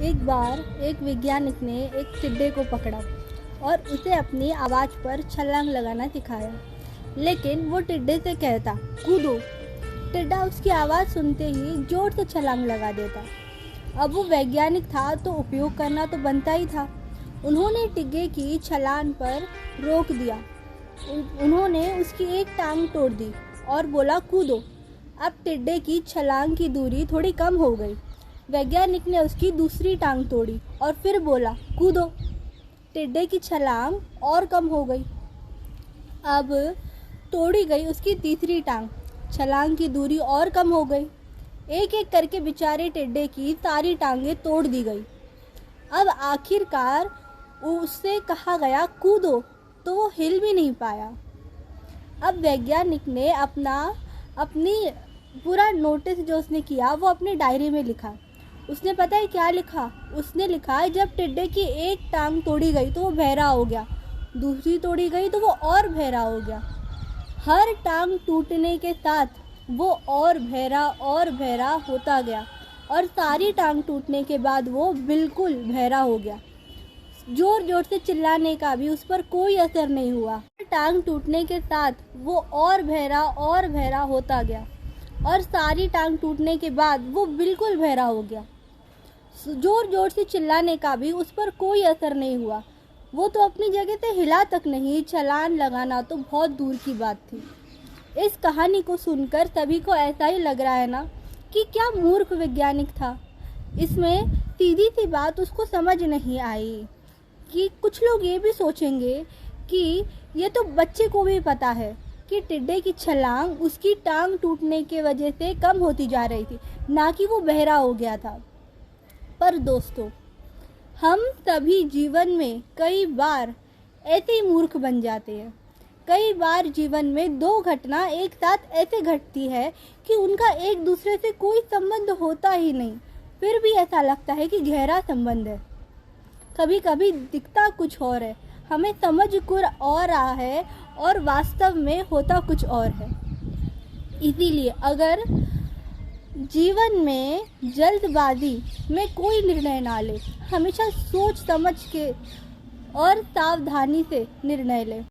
एक बार एक वैज्ञानिक ने एक टिड्डे को पकड़ा और उसे अपनी आवाज़ पर छलांग लगाना सिखाया। लेकिन वो टिड्डे से कहता, कूदो। टिड्डा उसकी आवाज़ सुनते ही जोर से छलांग लगा देता। अब वो वैज्ञानिक था तो उपयोग करना तो बनता ही था। उन्होंने टिड्डे की छलांग पर रोक दिया। उन्होंने उसकी एक टांग तोड़ दी और बोला, कूदो। अब टिड्डे की छलांग की दूरी थोड़ी कम हो गई। वैज्ञानिक ने उसकी दूसरी टांग तोड़ी और फिर बोला, कूदो। टिड्डे की छलांग और कम हो गई। अब तोड़ी गई उसकी तीसरी टांग, छलांग की दूरी और कम हो गई। एक एक करके बेचारे टिड्डे की सारी टांगें तोड़ दी गई। अब आखिरकार उससे कहा गया, कूदो, तो वो हिल भी नहीं पाया। अब वैज्ञानिक ने अपनी पूरा नोटिस जो उसने किया वो अपनी डायरी में लिखा। उसने पता है क्या लिखा? उसने लिखा, जब टिड्डे की एक टांग तोड़ी गई तो वो बहरा हो गया, दूसरी तोड़ी गई तो वो और बहरा हो गया। हर टांग टूटने के साथ वो और बहरा होता गया और सारी टांग टूटने के बाद वो बिल्कुल बहरा हो गया। जोर जोर से चिल्लाने का भी उस पर कोई असर नहीं हुआ। टांग टूटने के साथ वो और बहरा होता गया और सारी टांग टूटने के बाद वो बिल्कुल बहरा हो गया। जोर जोर से चिल्लाने का भी उस पर कोई असर नहीं हुआ। वो तो अपनी जगह से हिला तक नहीं, छलांग लगाना तो बहुत दूर की बात थी। इस कहानी को सुनकर सभी को ऐसा ही लग रहा है ना कि क्या मूर्ख वैज्ञानिक था। इसमें सीधी सी बात उसको समझ नहीं आई कि कुछ लोग ये भी सोचेंगे कि ये तो बच्चे को भी पता है कि टिड्डे की छलांग उसकी टांग टूटने के वजह से कम होती जा रही थी, ना कि वो बहरा हो गया था। पर दोस्तों, हम सभी जीवन में कई बार ऐसे ही मूर्ख बन जाते हैं। कई बार जीवन में दो घटना एक साथ ऐसे घटती है कि उनका एक दूसरे से कोई संबंध होता ही नहीं, फिर भी ऐसा लगता है कि गहरा संबंध है। कभी कभी दिखता कुछ और है, हमें समझ कुछ और रहा है और वास्तव में होता कुछ और है। इसीलिए अगर जीवन में जल्दबाजी में कोई निर्णय ना ले, हमेशा सोच समझ के और सावधानी से निर्णय ले।